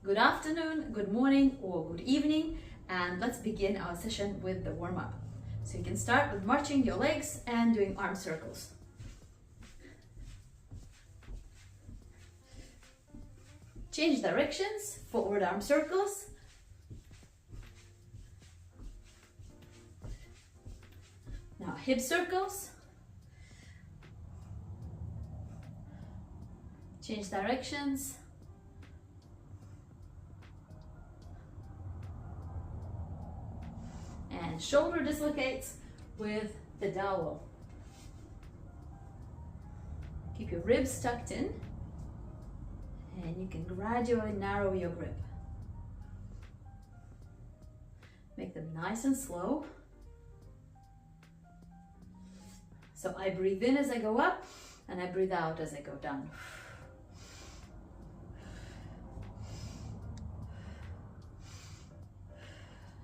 Good afternoon, good morning, or good evening, and let's begin our session with the warm-up. So you can start with marching your legs and doing arm circles. Change directions, forward arm circles. Now hip circles. Change directions. And shoulder dislocates with the dowel. Keep your ribs tucked in, and you can gradually narrow your grip. Make them nice and slow. So I breathe in as I go up, and I breathe out as I go down.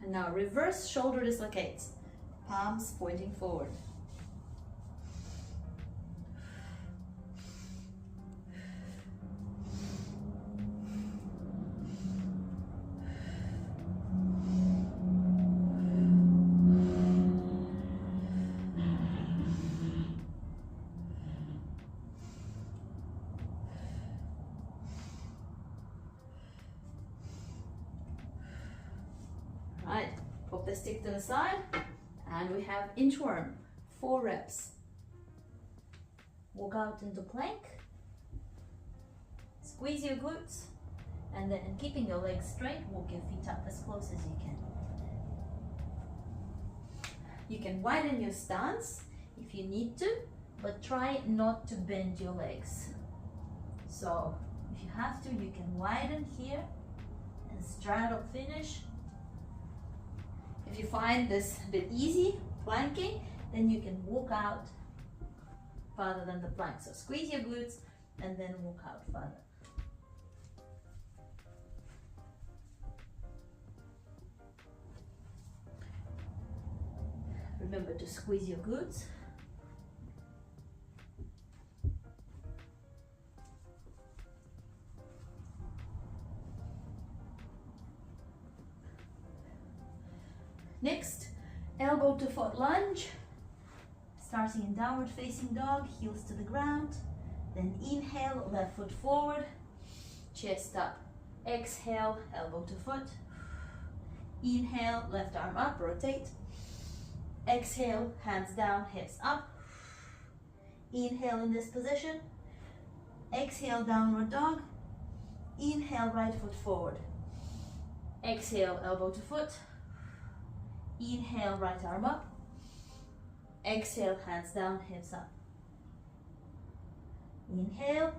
And now reverse shoulder dislocates, palms pointing forward. Right, pop the stick to the side, and we have inchworm, 4 reps. Walk out into plank, squeeze your glutes, and then keeping your legs straight, walk your feet up as close as you can. You can widen your stance if you need to, but try not to bend your legs. So if you have to, you can widen here and straddle finish. If you find this a bit easy, planking, then you can walk out farther than the plank. So squeeze your glutes and then walk out farther. Remember to squeeze your glutes. Next, elbow to foot lunge, starting in downward facing dog, heels to the ground. Then inhale, left foot forward, chest up. Exhale, elbow to foot. Inhale, left arm up, rotate. Exhale, hands down, hips up. Inhale in this position. Exhale, downward dog. Inhale, right foot forward. Exhale, elbow to foot. Inhale, right arm up. Exhale, hands down, hips up. Inhale.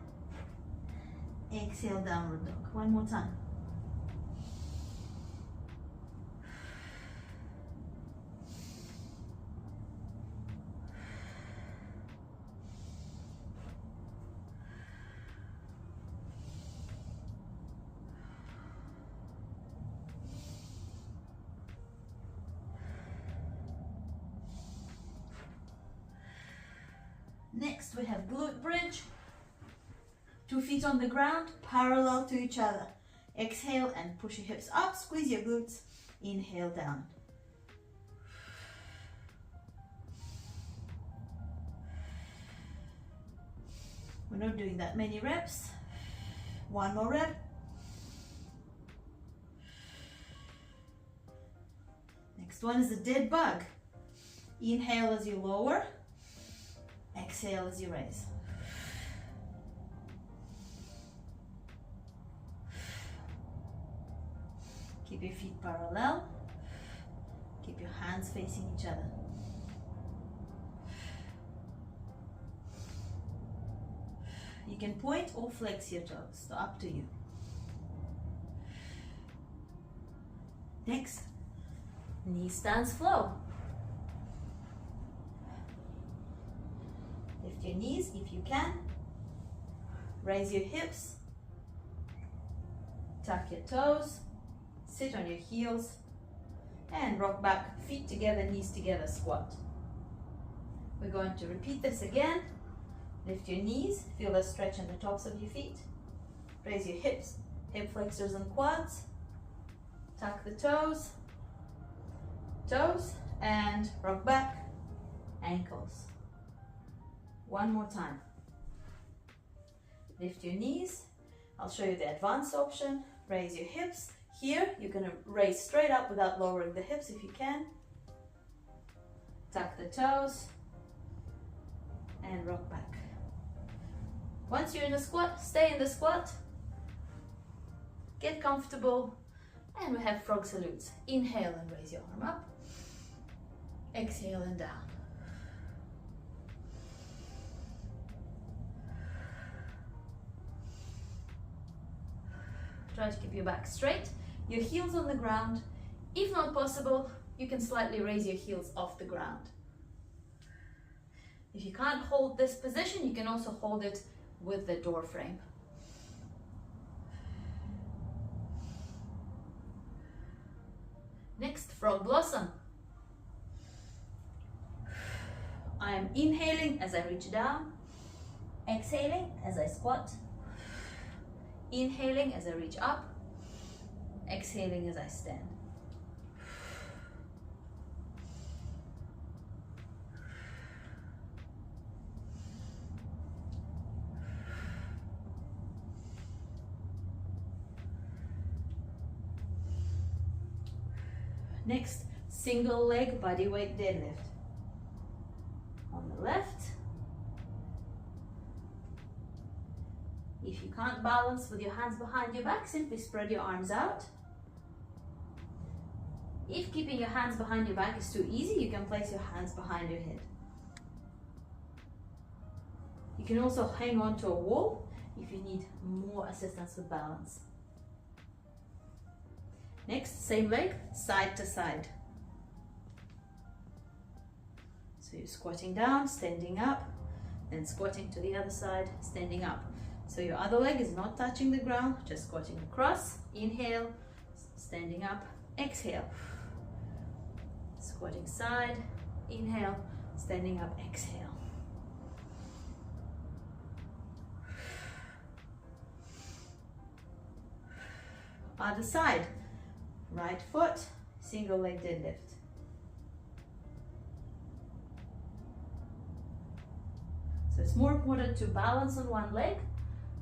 Exhale, downward dog. One more time. Next, we have glute bridge. 2 feet on the ground, parallel to each other. Exhale and push your hips up, squeeze your glutes. Inhale down. We're not doing that many reps. 1 more rep. Next one is a dead bug. Inhale as you lower. Exhale as you raise. Keep your feet parallel. Keep your hands facing each other. You can point or flex your toes, so up to you. Next, knee stands flow. Lift your knees if you can. Raise your hips. Tuck your toes. Sit on your heels. And rock back, feet together, knees together, squat. We're going to repeat this again. Lift your knees, feel a stretch in the tops of your feet. Raise your hips, hip flexors and quads. Tuck the toes, toes, and rock back, ankles. One more time. Lift your knees. I'll show you the advanced option. Raise your hips. Here, you're gonna raise straight up without lowering the hips if you can. Tuck the toes and rock back. Once you're in the squat, stay in the squat. Get comfortable. And we have frog salutes. Inhale and raise your arm up. Exhale and down. Try to keep your back straight, your heels on the ground. If not possible, you can slightly raise your heels off the ground. If you can't hold this position, you can also hold it with the door frame. Next, frog blossom. I am inhaling as I reach down, exhaling as I squat, inhaling as I reach up, exhaling as I stand. Next, single leg bodyweight deadlift. On the left. If you can't balance with your hands behind your back, simply spread your arms out. If keeping your hands behind your back is too easy, you can place your hands behind your head. You can also hang on to a wall if you need more assistance with balance. Next, same leg, side to side. So you're squatting down, standing up, then squatting to the other side, standing up. So your other leg is not touching the ground, just squatting across. Inhale, standing up, exhale. Squatting side, inhale, standing up, exhale. Other side, right foot, single leg deadlift. So it's more important to balance on one leg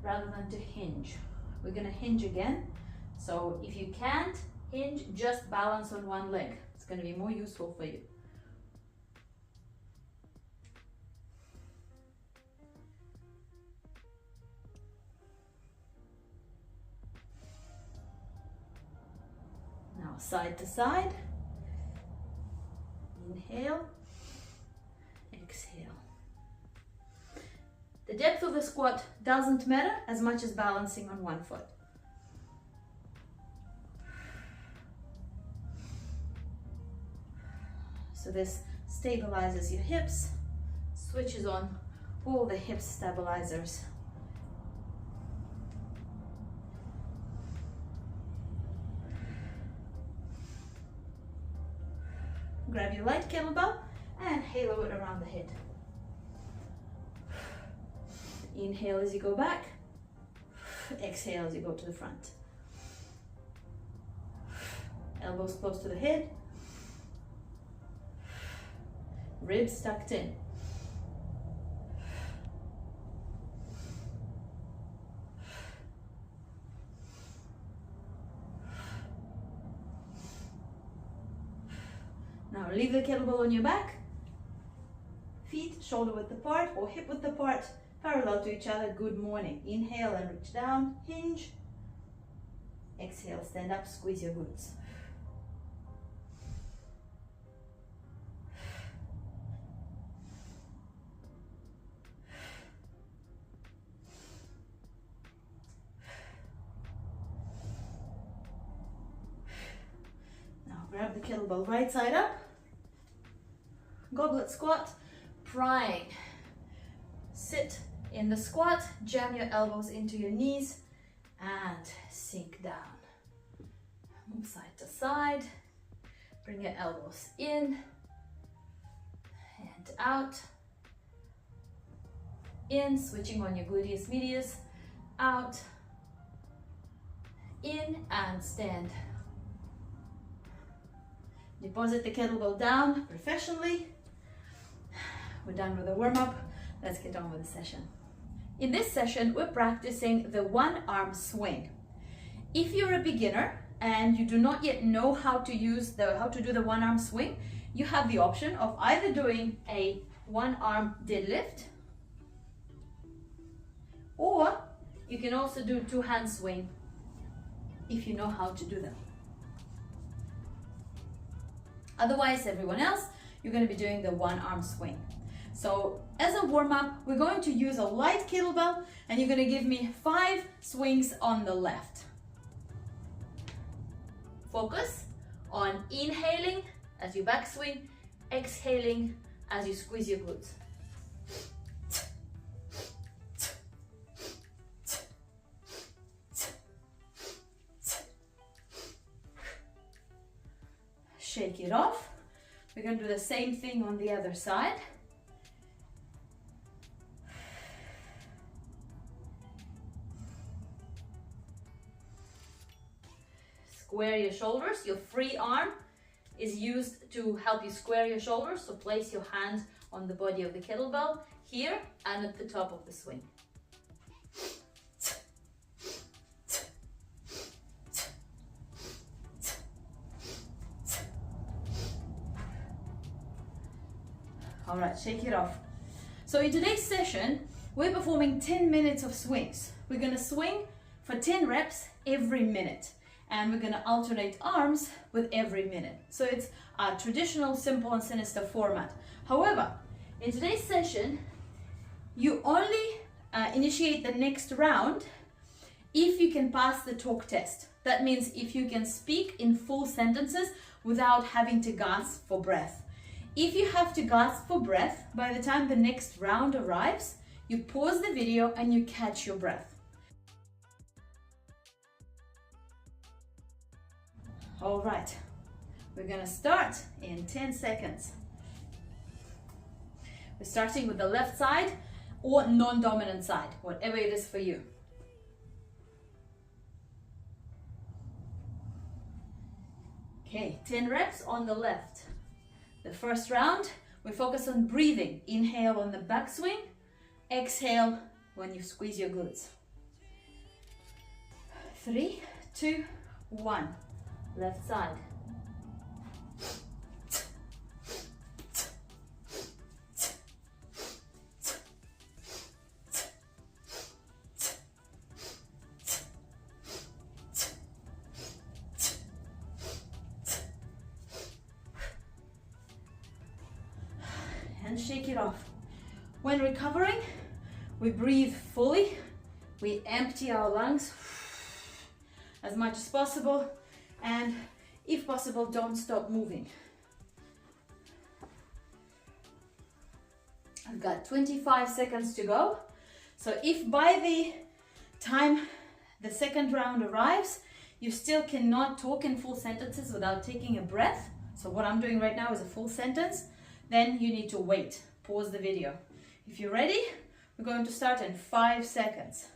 rather than to hinge. We're gonna hinge again. So if you can't hinge, just balance on one leg. It's gonna be more useful for you. Now side to side. Inhale, exhale. The depth of the squat doesn't matter as much as balancing on one foot. So this stabilizes your hips, switches on all the hip stabilizers. Grab your light kettlebell and halo it around the head. Inhale as you go back, exhale as you go to the front. Elbows close to the head, ribs tucked in. Now leave the kettlebell on your back, feet shoulder width apart or hip width apart, parallel to each other. Good morning. Inhale and reach down, hinge. Exhale, stand up, squeeze your glutes. Now grab the kettlebell right side up. Goblet squat, prying. Sit in the squat, jam your elbows into your knees and sink down. Move side to side, bring your elbows in and out. In, switching on your gluteus medius, out, in and stand. Deposit the kettlebell down professionally. We're done with the warm-up. Let's get on with the session. In this session, we're practicing the one-arm swing. If you're a beginner and you do not yet know how to do the one-arm swing, you have the option of either doing a one-arm deadlift, or you can also do two-hand swing if you know how to do them. Otherwise, everyone else, you're going to be doing the one-arm swing. So as a warm-up, we're going to use a light kettlebell, and you're going to give me 5 swings on the left. Focus on inhaling as you backswing, exhaling as you squeeze your glutes. Shake it off. We're going to do the same thing on the other side. Square your shoulders. Your free arm is used to help you square your shoulders. So place your hand on the body of the kettlebell here and at the top of the swing. All right, shake it off. So in today's session, we're performing 10 minutes of swings. We're gonna swing for 10 reps every minute, and we're gonna alternate arms with every minute. So it's a traditional simple and sinister format. However, in today's session, you only initiate the next round if you can pass the talk test. That means if you can speak in full sentences without having to gasp for breath. If you have to gasp for breath, by the time the next round arrives, you pause the video and you catch your breath. All right, we're gonna start in 10 seconds. We're starting with the left side or non-dominant side, whatever it is for you. Okay, 10 reps on the left. The first round, we focus on breathing. Inhale on the backswing, exhale when you squeeze your glutes. 3, 2, 1. Left side. And shake it off. When recovering, we breathe fully. We empty our lungs as much as possible, and if possible, don't stop moving. I've got 25 seconds to go. So if by the time the second round arrives, you still cannot talk in full sentences without taking a breath, so what I'm doing right now is a full sentence, then you need to wait, pause the video. If you're ready, we're going to start in 5 seconds.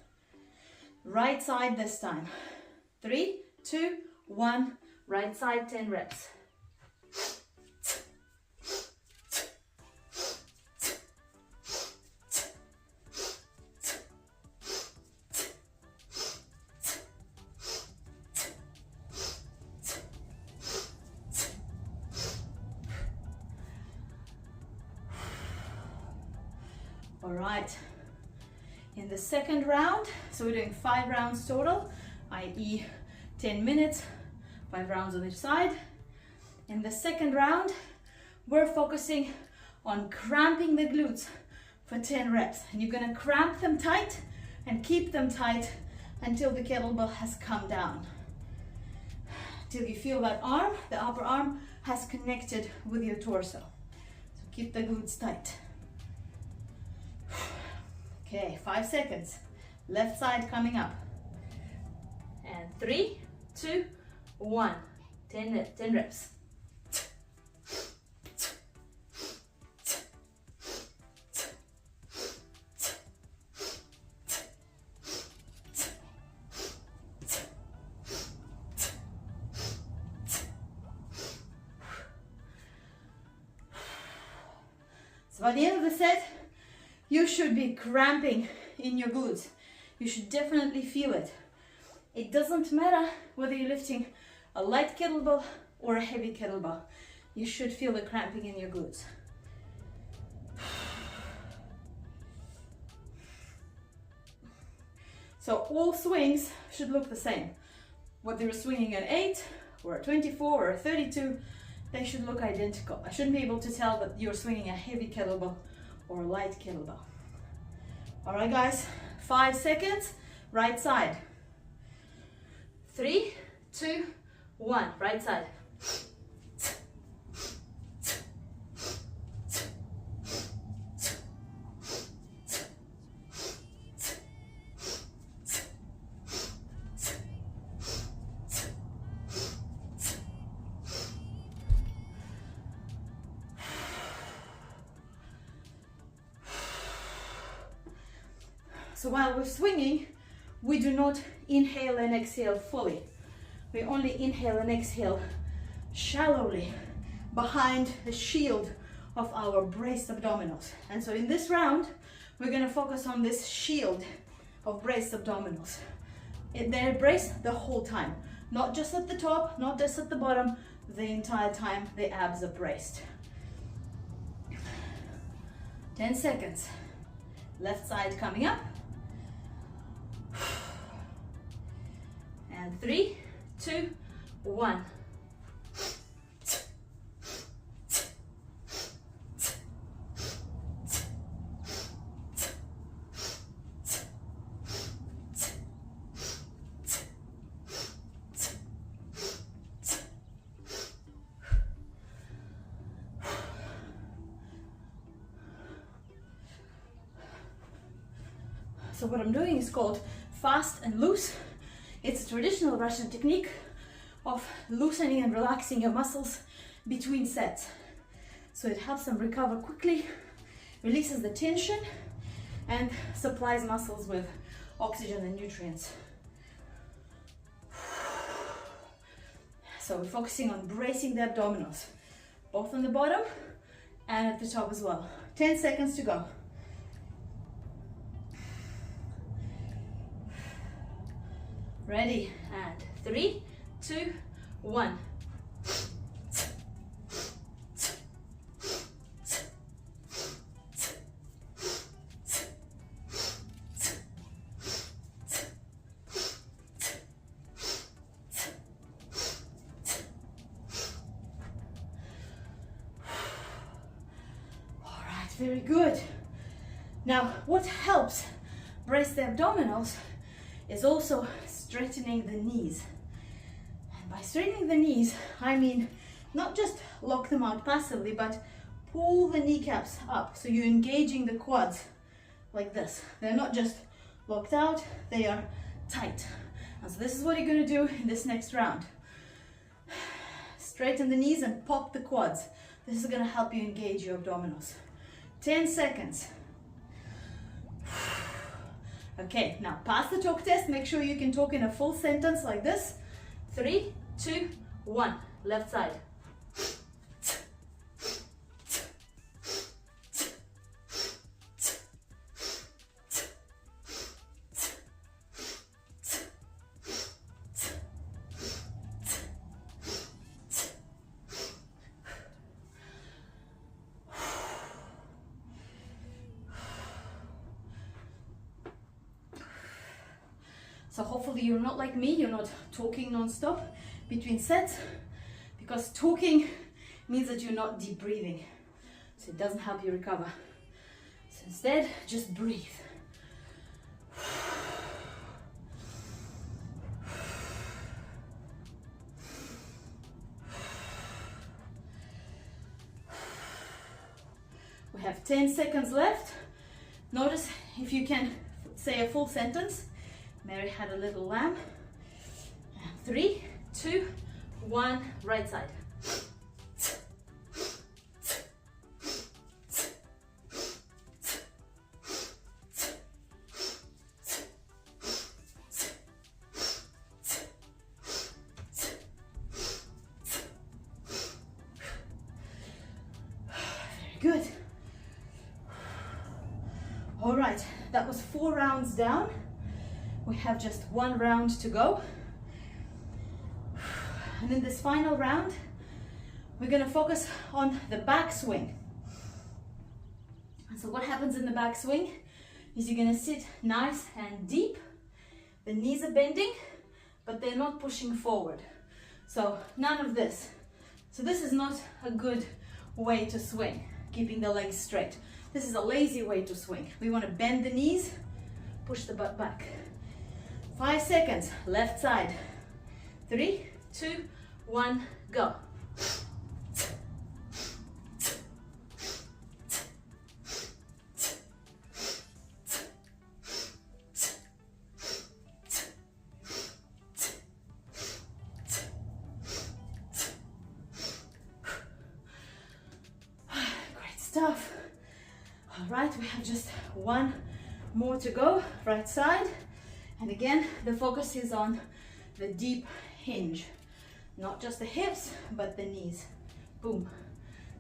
Right side this time. 3, 2, 1, right side, 10 reps. All right, in the second round, so we're doing 5 rounds total, i.e. 10 minutes, 5 rounds on each side. In the second round, we're focusing on cramping the glutes for 10 reps. And you're gonna cramp them tight and keep them tight until the kettlebell has come down. Till you feel that arm, the upper arm, has connected with your torso. So keep the glutes tight. Okay, 5 seconds. Left side coming up. And 3, 2, 1. 10 reps. by the end of the set, you should be cramping in your glutes. You should definitely feel it. It doesn't matter whether you're lifting a light kettlebell or a heavy kettlebell. You should feel the cramping in your glutes. So all swings should look the same. Whether you're swinging at 8 or a 24 or a 32, they should look identical. I shouldn't be able to tell that you're swinging a heavy kettlebell or a light kettlebell. All right, guys, 5 seconds, right side. 3, 2, 1, right side. So while we're swinging, we do not inhale and exhale fully. We only inhale and exhale shallowly behind the shield of our braced abdominals. And so in this round, we're going to focus on this shield of braced abdominals. They're braced the whole time, not just at the top, not just at the bottom, the entire time the abs are braced. 10 seconds. Left side coming up. And 3, 2, 1. So what I'm doing is called fast and loose. It's a traditional Russian technique of loosening and relaxing your muscles between sets. So it helps them recover quickly, releases the tension, and supplies muscles with oxygen and nutrients. So we're focusing on bracing the abdominals, both on the bottom and at the top as well. 10 seconds to go. Ready, and 3, 2, 1. All right, very good. Now, what helps brace the abdominals is also straightening the knees. And by straightening the knees, I mean not just lock them out passively, but pull the kneecaps up. So you're engaging the quads like this. They're not just locked out, they are tight. And so this is what you're going to do in this next round. Straighten the knees and pop the quads. This is going to help you engage your abdominals. 10 seconds. Okay, now pass the talk test. Make sure you can talk in a full sentence like this. 3, 2, 1. Left side. So hopefully you're not like me, you're not talking non-stop between sets, because talking means that you're not deep breathing. So it doesn't help you recover. So instead, just breathe. We have 10 seconds left. Notice if you can say a full sentence. Mary had a little lamb. 3, 2, 1, right side. Very good. 4 rounds down. We have just 1 round to go. And in this final round, we're gonna focus on the back swing. And so what happens in the back swing is you're gonna sit nice and deep. The knees are bending, but they're not pushing forward. So none of this. So this is not a good way to swing, keeping the legs straight. This is a lazy way to swing. We want to bend the knees, push the butt back. 5 seconds, left side. 3, 2, 1, go. Stuff. All right, we have just 1 more to go, right side. And again, the focus is on the deep hinge, not just the hips, but the knees. Boom,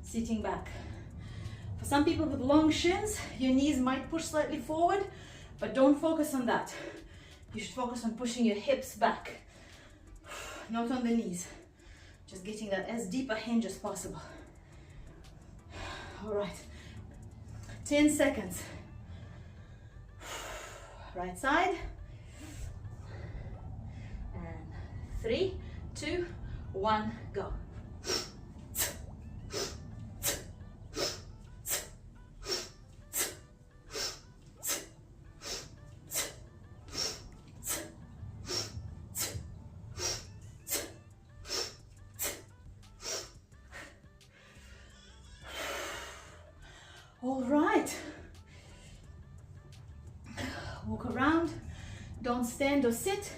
sitting back. For some people with long shins, your knees might push slightly forward, but don't focus on that. You should focus on pushing your hips back, not on the knees. Just getting that as deep a hinge as possible. All right, 10 seconds. Right side. And 3, 2, 1, go. All right, walk around, don't stand or sit.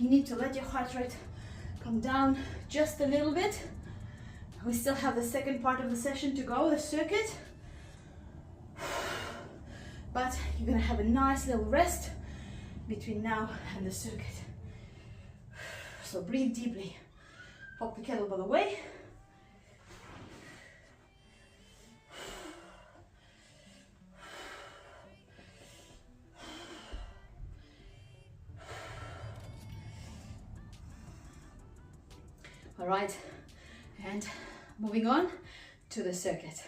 You need to let your heart rate come down just a little bit. We still have the second part of the session to go, the circuit. But you're gonna have a nice little rest between now and the circuit. So breathe deeply, pop the kettlebell away. All right, and moving on to the circuit.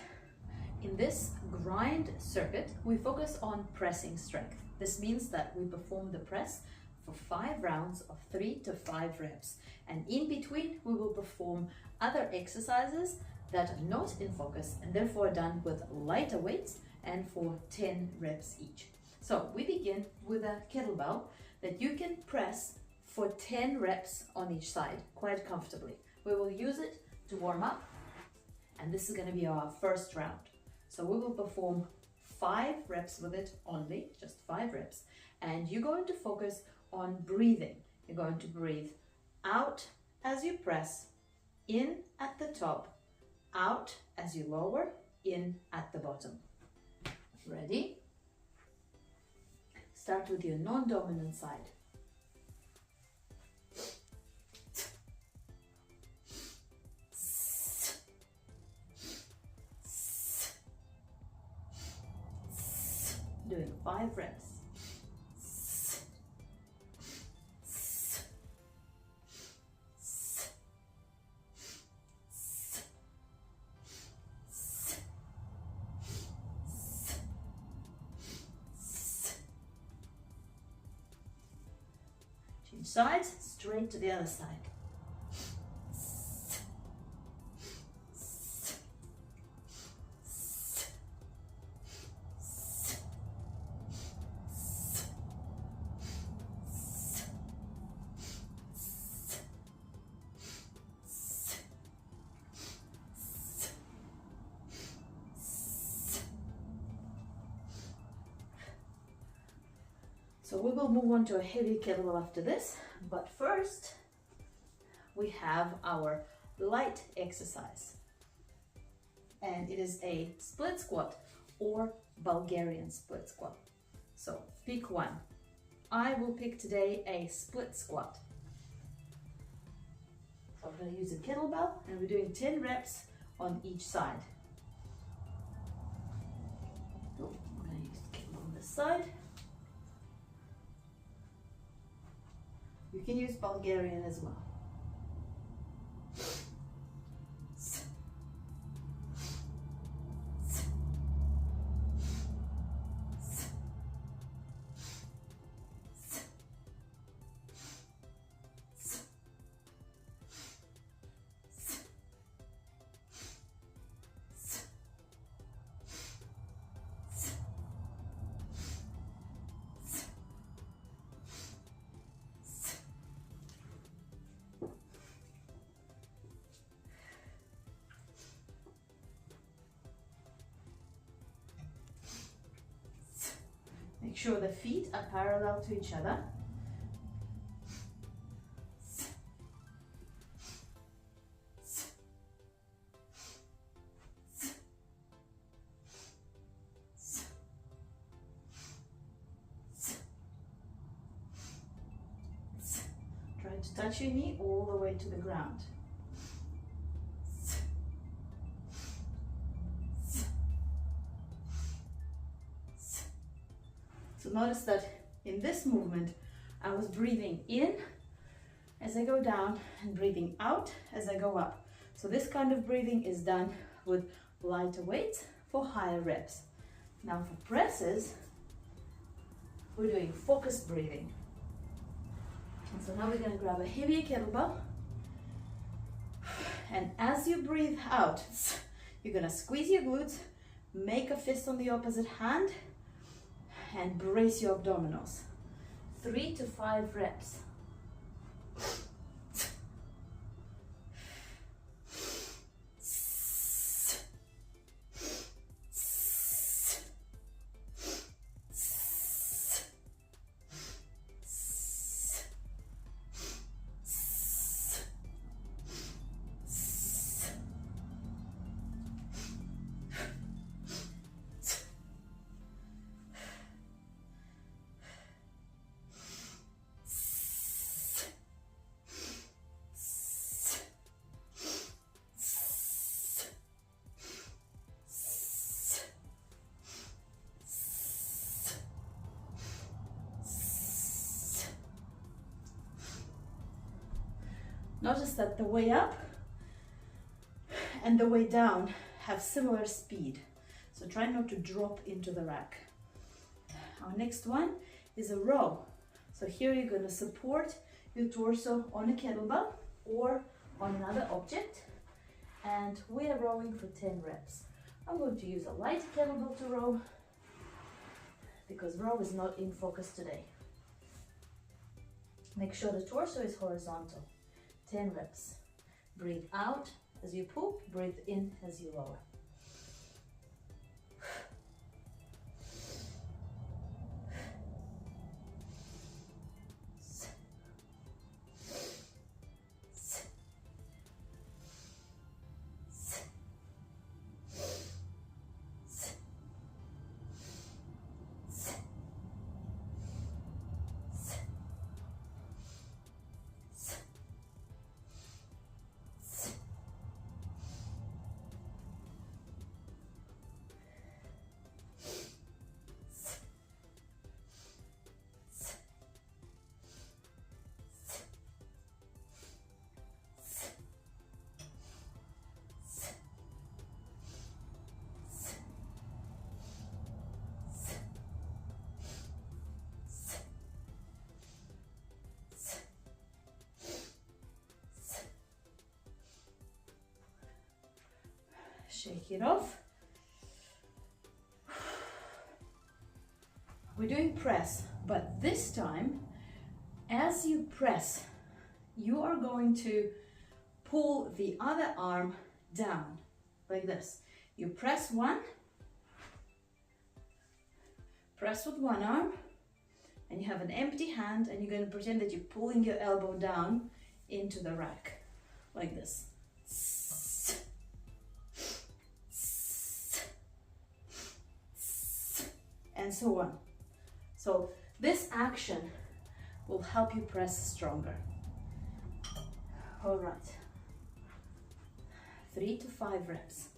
In this grind circuit, we focus on pressing strength. This means that we perform the press for 5 rounds of 3 to 5 reps. And in between, we will perform other exercises that are not in focus and therefore done with lighter weights and for 10 reps each. So we begin with a kettlebell that you can press for 10 reps on each side quite comfortably. We will use it to warm up, and this is going to be our first round. So we will perform 5 reps with it only, just 5 reps, and you're going to focus on breathing. You're going to breathe out as you press, in at the top, out as you lower, in at the bottom. Ready? Start with your non-dominant side. Doing 5 reps. Change sides, straight to the other side. So we will move on to a heavy kettlebell after this, but first we have our light exercise, and it is a split squat or Bulgarian split squat. So pick one. I will pick today a split squat. So I'm going to use a kettlebell and we're doing 10 reps on each side. Oh, I'm going to use the kettlebell on this side. You can use Bulgarian as well. Make sure the feet are parallel to each other. Try to touch your knee all the way to the ground. So notice that in this movement, I was breathing in as I go down and breathing out as I go up. So this kind of breathing is done with lighter weights for higher reps. Now for presses, we're doing focused breathing. And so now we're going to grab a heavier kettlebell. And as you breathe out, you're going to squeeze your glutes, make a fist on the opposite hand, and brace your abdominals. 3 to 5 reps. Notice that the way up and the way down have similar speed. So try not to drop into the rack. Our next one is a row. So here you're going to support your torso on a kettlebell or on another object. And we are rowing for 10 reps. I'm going to use a light kettlebell to row because row is not in focus today. Make sure the torso is horizontal. 10 reps. Breathe out as you pull, breathe in as you lower. Shake it off. We're doing press, but this time, as you press, you are going to pull the other arm down, like this. You press one, press with one arm, and you have an empty hand, and you're going to pretend that you're pulling your elbow down into the rack, like this. And so on. So this action will help you press stronger. All right. 3 to 5 reps.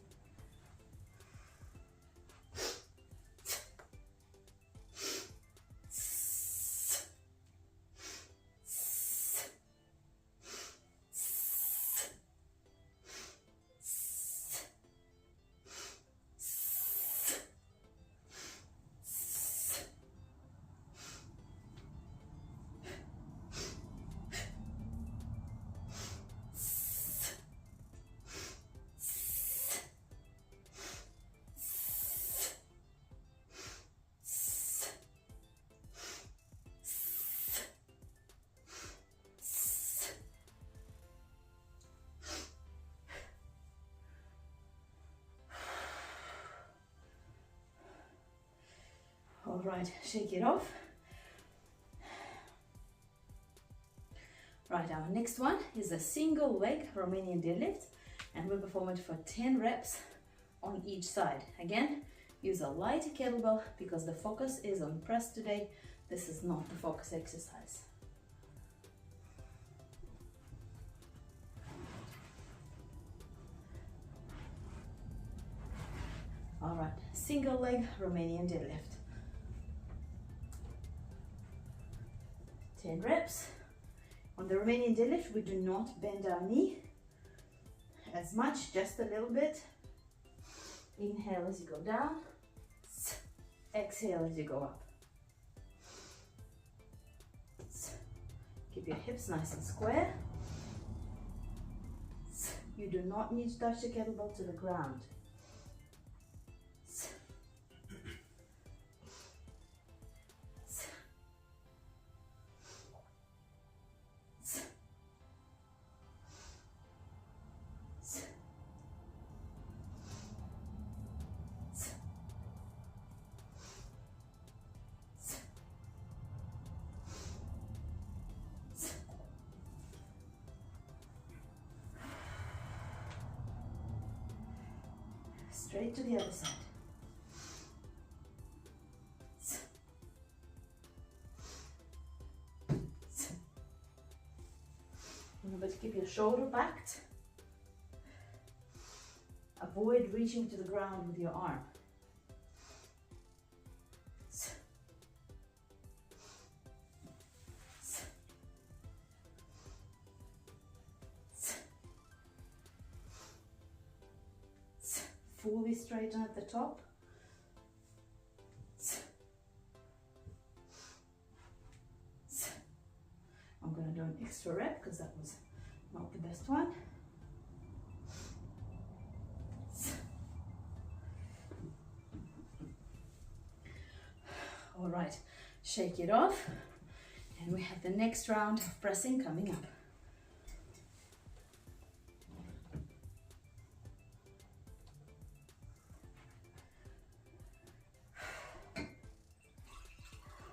right, shake it off. Right, our next one is a single leg Romanian deadlift, and we'll perform it for 10 reps on each side. Again, use a light kettlebell because the focus is on press today. This is not the focus exercise. All right, single leg Romanian deadlift. 10 reps. On the Romanian deadlift, we do not bend our knee as much, just a little bit. Inhale as you go down, exhale as you go up. Keep your hips nice and square. You do not need to touch the kettlebell to the ground. Straight to the other side. Remember to keep your shoulder backed. Avoid reaching to the ground with your arm. Fully straighten at the top. I'm going to do an extra rep because that was not the best one. All right, shake it off, and we have the next round of pressing coming up.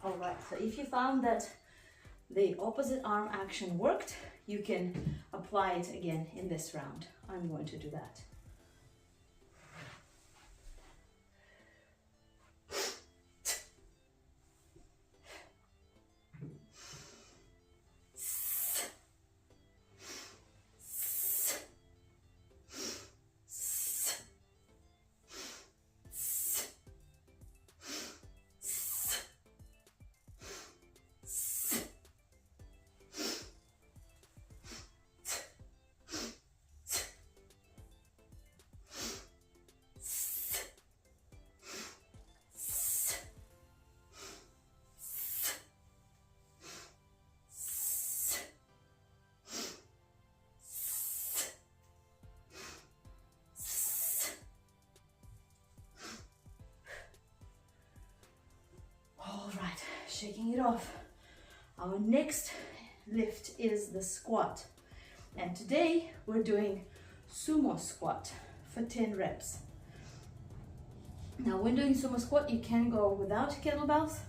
All right, so if you found that the opposite arm action worked, you can apply it again in this round. I'm going to do that. Shaking it off. Our next lift is the squat, and today we're doing sumo squat for 10 reps. Now when doing sumo squat, you can go without kettlebells,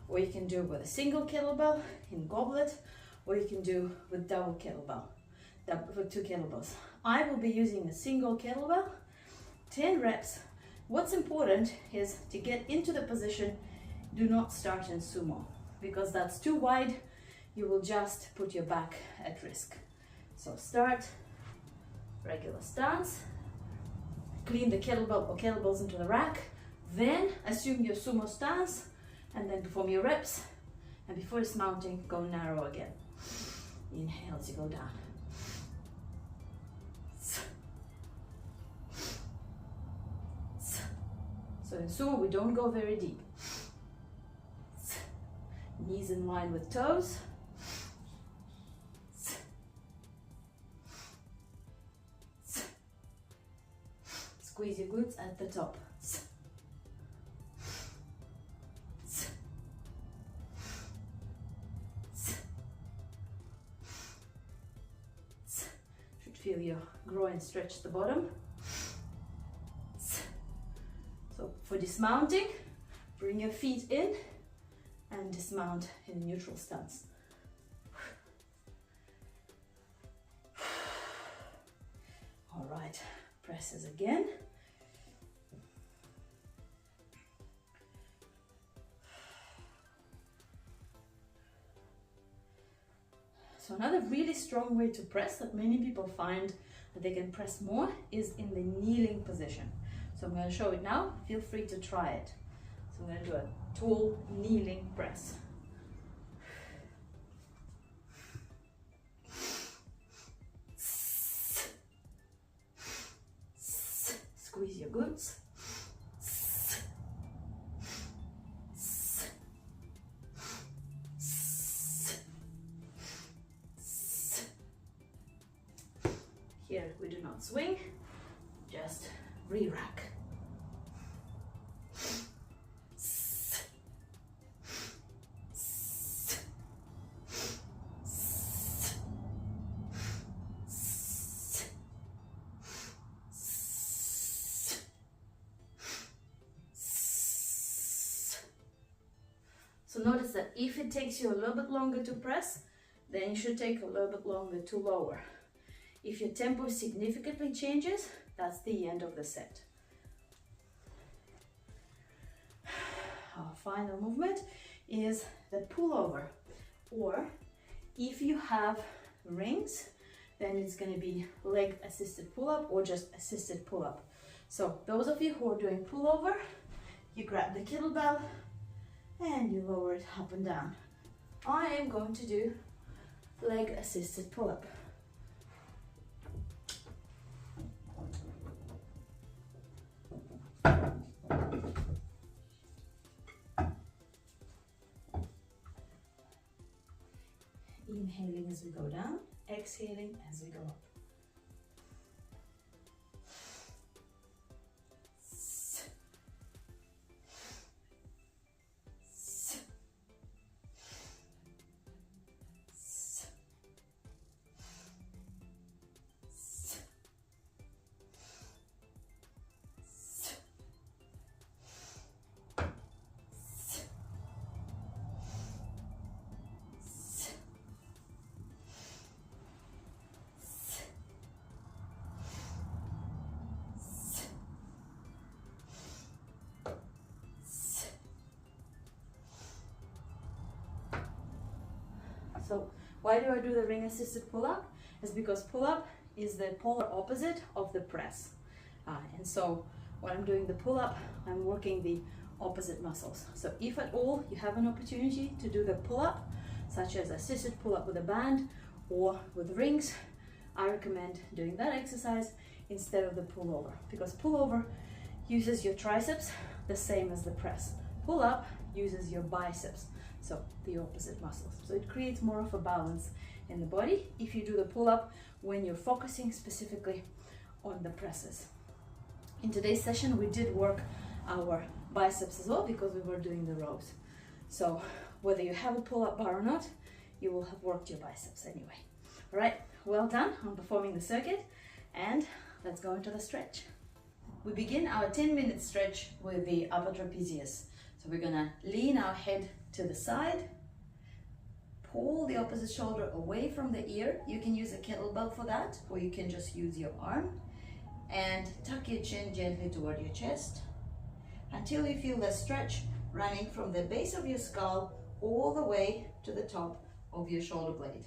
or you can do with a single kettlebell in goblet, or you can do with double kettlebell, with 2 kettlebells. I will be using a single kettlebell, 10 reps. What's important is to get into the position. Do not start in sumo because that's too wide. You will just put your back at risk. So start regular stance, clean the kettlebell or kettlebells into the rack, then assume your sumo stance, and then perform your reps. And before dismounting, go narrow again. Inhale as you go down. So in sumo, we don't go very deep. Knees in line with toes. Squeeze your glutes at the top. Should feel your groin stretch the bottom. So for dismounting, Bring your feet in and dismount in a neutral stance. All right, presses again. So another really strong way to press that many people find that they can press more is in the kneeling position. So I'm going to show it now. Feel free to try it. So I'm going to do a tall kneeling press. Squeeze your glutes. Here we do not swing, just re-rack. So notice that if it takes you a little bit longer to press, then you should take a little bit longer to lower. If your tempo significantly changes, that's the end of the set. Our final movement is the pullover, or if you have rings, then it's going to be leg assisted pull-up or just assisted pull-up. So those of you who are doing pullover, you grab the kettlebell and you lower it up and down. I am going to do leg assisted pull-up. Inhaling as we go down, exhaling as we go up. So why do I do the ring assisted pull-up? It's because pull-up is the polar opposite of the press. And so when I'm doing the pull-up, I'm working the opposite muscles. So if at all you have an opportunity to do the pull-up, such as assisted pull-up with a band or with rings, I recommend doing that exercise instead of the pullover, because pullover uses your triceps the same as the press. Pull-up uses your biceps, so the opposite muscles. So it creates more of a balance in the body if you do the pull-up when you're focusing specifically on the presses. In today's session, we did work our biceps as well because we were doing the rows. So whether you have a pull-up bar or not, you will have worked your biceps anyway. All right, well done on performing the circuit, and let's go into the stretch. We begin our 10-minute stretch with the upper trapezius. So we're gonna lean our head to the side, pull the opposite shoulder away from the ear. You can use a kettlebell for that, or you can just use your arm, and tuck your chin gently toward your chest until you feel the stretch running from the base of your skull all the way to the top of your shoulder blade.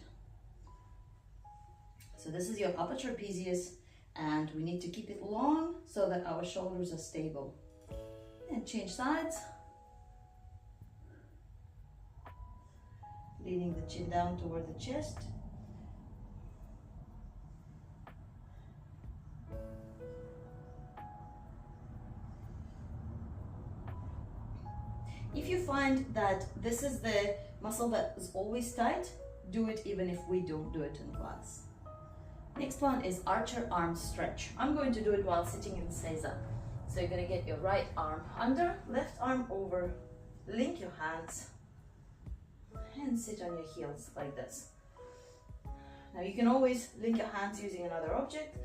So this is your upper trapezius, and we need to keep it long so that our shoulders are stable. And change sides. Leaning the chin down toward the chest. If you find that this is the muscle that is always tight, do it even if we don't do it in class. Next one is archer arm stretch. I'm going to do it while sitting in seiza. So you're going to get your right arm under, left arm over, link your hands, and sit on your heels like this. Now you can always link your hands using another object.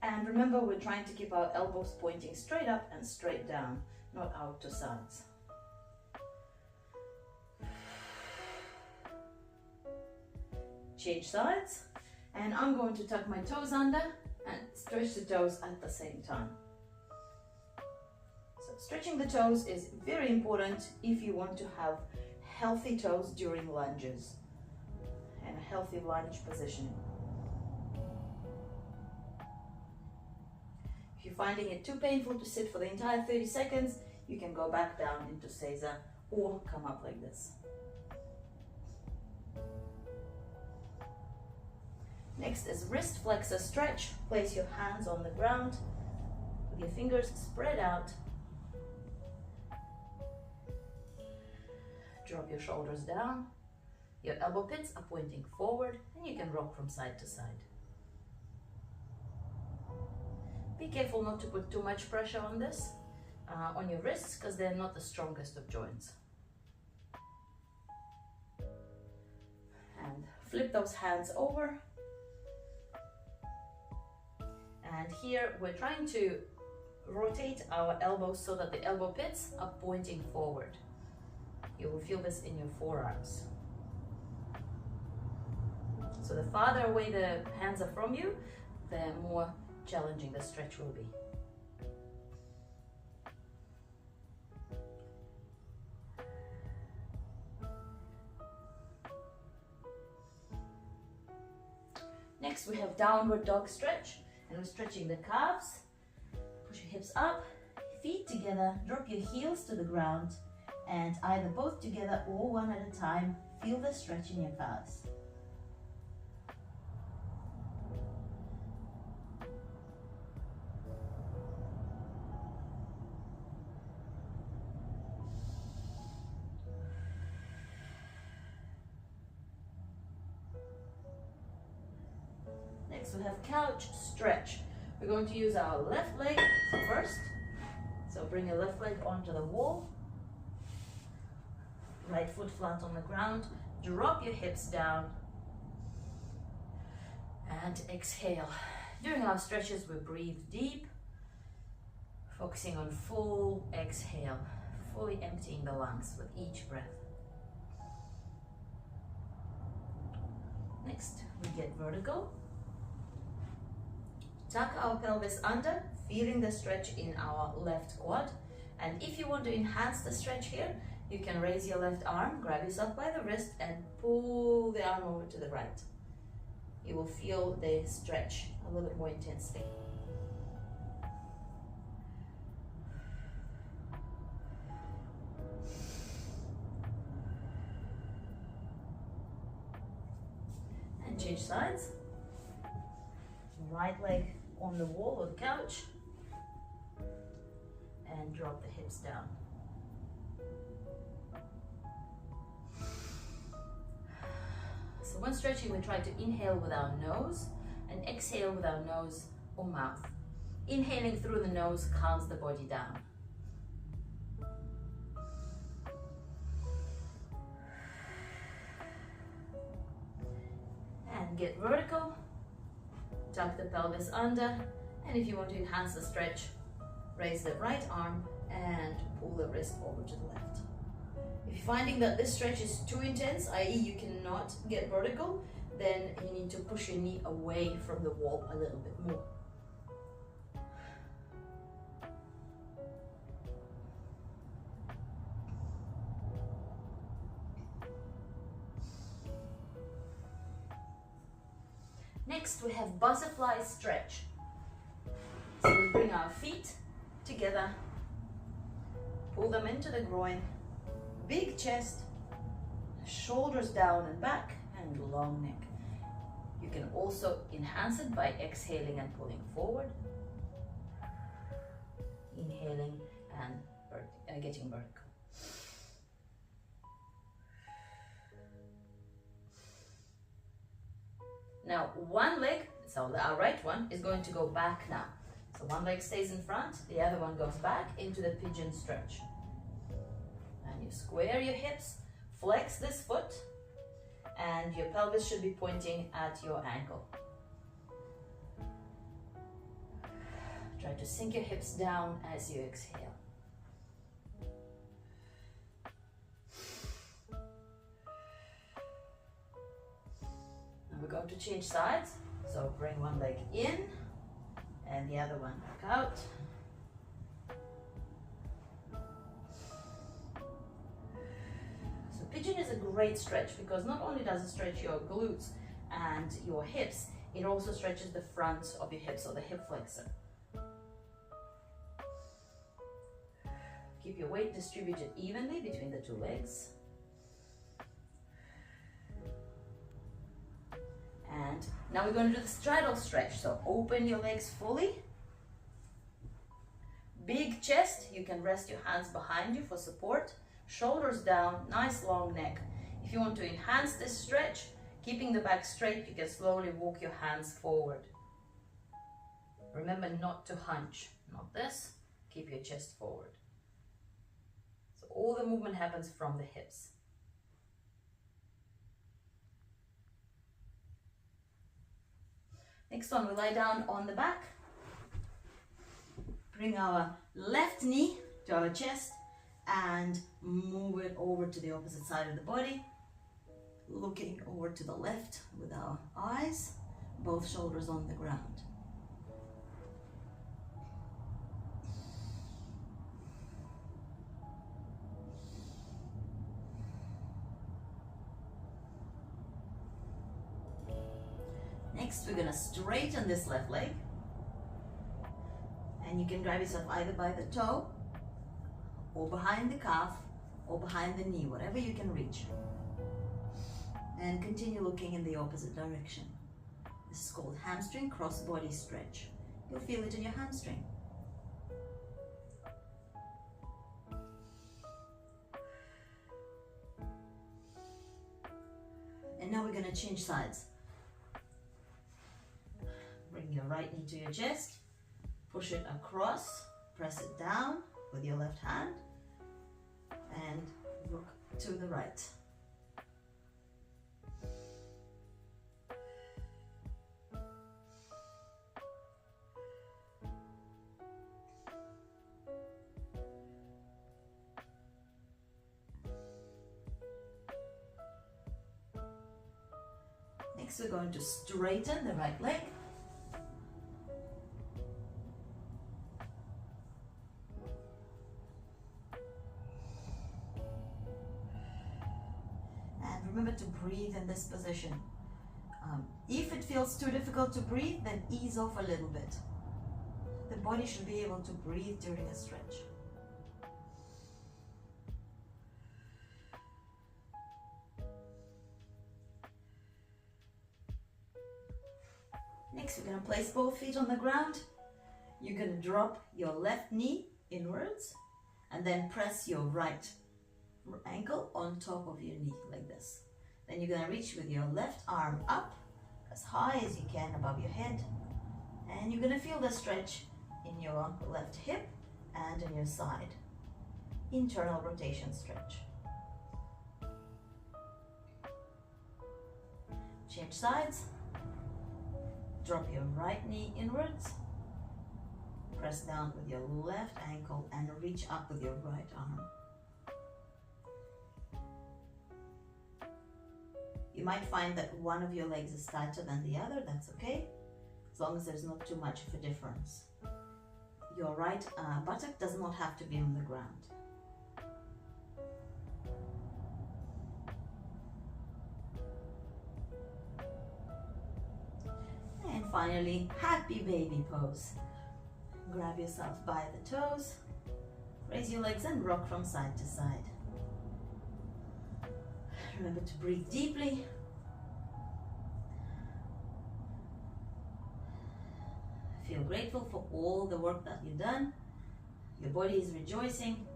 And remember, we're trying to keep our elbows pointing straight up and straight down, not out to sides. Change sides. And I'm going to tuck my toes under and stretch the toes at the same time. So stretching the toes is very important if you want to have healthy toes during lunges and a healthy lunge positioning. If you're finding it too painful to sit for the entire 30 seconds, you can go back down into Seiza or come up like this. Next is wrist flexor stretch. Place your hands on the ground with your fingers spread out. Drop your shoulders down. Your elbow pits are pointing forward and you can rock from side to side. Be careful not to put too much pressure on this, on your wrists, because they're not the strongest of joints. And flip those hands over. And here we're trying to rotate our elbows so that the elbow pits are pointing forward. You will feel this in your forearms. So the farther away the hands are from you, the more challenging the stretch will be. Next we have downward dog stretch. And we're stretching the calves. Push your hips up, feet together, drop your heels to the ground, and either both together or one at a time, feel the stretch in your calves. Next we have couch stretch. We're going to use our left leg first. So bring your left leg onto the wall. Right foot flat on the ground. Drop your hips down. And exhale. During our stretches we breathe deep, focusing on full exhale, fully emptying the lungs with each breath. Next we get vertical. Tuck our pelvis under, feeling the stretch in our left quad. And if you want to enhance the stretch here, you can raise your left arm, grab yourself by the wrist and pull the arm over to the right. You will feel the stretch a little bit more intensely. And change sides. Right leg on the wall or the couch and drop the hips down. So when stretching, we try to inhale with our nose and exhale with our nose or mouth. Inhaling through the nose calms the body down. And get vertical. Tuck the pelvis under, and if you want to enhance the stretch, raise the right arm and pull the wrist over to the left. If you're finding that this stretch is too intense, i.e. you cannot get vertical, then you need to push your knee away from the wall a little bit more. Next we have butterfly stretch. So we bring our feet together, pull them into the groin, big chest, shoulders down and back, and long neck. You can also enhance it by exhaling and pulling forward, inhaling and getting vertical. Now one leg, so our right one, is going to go back now. So one leg stays in front, the other one goes back into the pigeon stretch. And you square your hips, flex this foot, and your pelvis should be pointing at your ankle. Try to sink your hips down as you exhale. going to change sides. So bring one leg in and the other one back out. So pigeon is a great stretch because not only does it stretch your glutes and your hips, it also stretches the front of your hips, or the hip flexor. Keep your weight distributed evenly between the two legs. And now we're going to do the straddle stretch. So open your legs fully. Big chest, you can rest your hands behind you for support. Shoulders down, nice long neck. If you want to enhance this stretch, keeping the back straight, you can slowly walk your hands forward. Remember not to hunch, not this. Keep your chest forward. So all the movement happens from the hips. Next one, we lie down on the back. Bring our left knee to our chest and move it over to the opposite side of the body. Looking over to the left with our eyes, both shoulders on the ground. Next, we're going to straighten this left leg. And you can grab yourself either by the toe, or behind the calf, or behind the knee, whatever you can reach. And continue looking in the opposite direction. This is called hamstring cross body stretch. You'll feel it in your hamstring. And now we're going to change sides. Bring your right knee to your chest, push it across, press it down with your left hand, and look to the right. Next, we're going to straighten the right leg. Remember to breathe in this position. If it feels too difficult to breathe, then ease off a little bit. The body should be able to breathe during a stretch. Next, we're going to place both feet on the ground. You're going to drop your left knee inwards and then press your right ankle on top of your knee like this. Then you're going to reach with your left arm up as high as you can above your head, and you're going to feel the stretch in your left hip and in your side. Internal rotation stretch. Change sides. Drop your right knee inwards, press down with your left ankle and reach up with your right arm. You might find that one of your legs is tighter than the other, that's okay, as long as there's not too much of a difference. Your right buttock does not have to be on the ground. And finally, happy baby pose. Grab yourself by the toes, raise your legs and rock from side to side. Remember to breathe deeply. Feel grateful for all the work that you've done. Your body is rejoicing.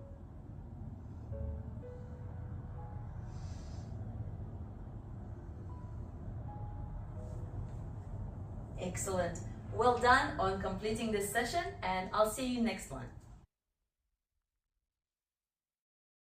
Excellent. Well done on completing this session, and I'll see you next one.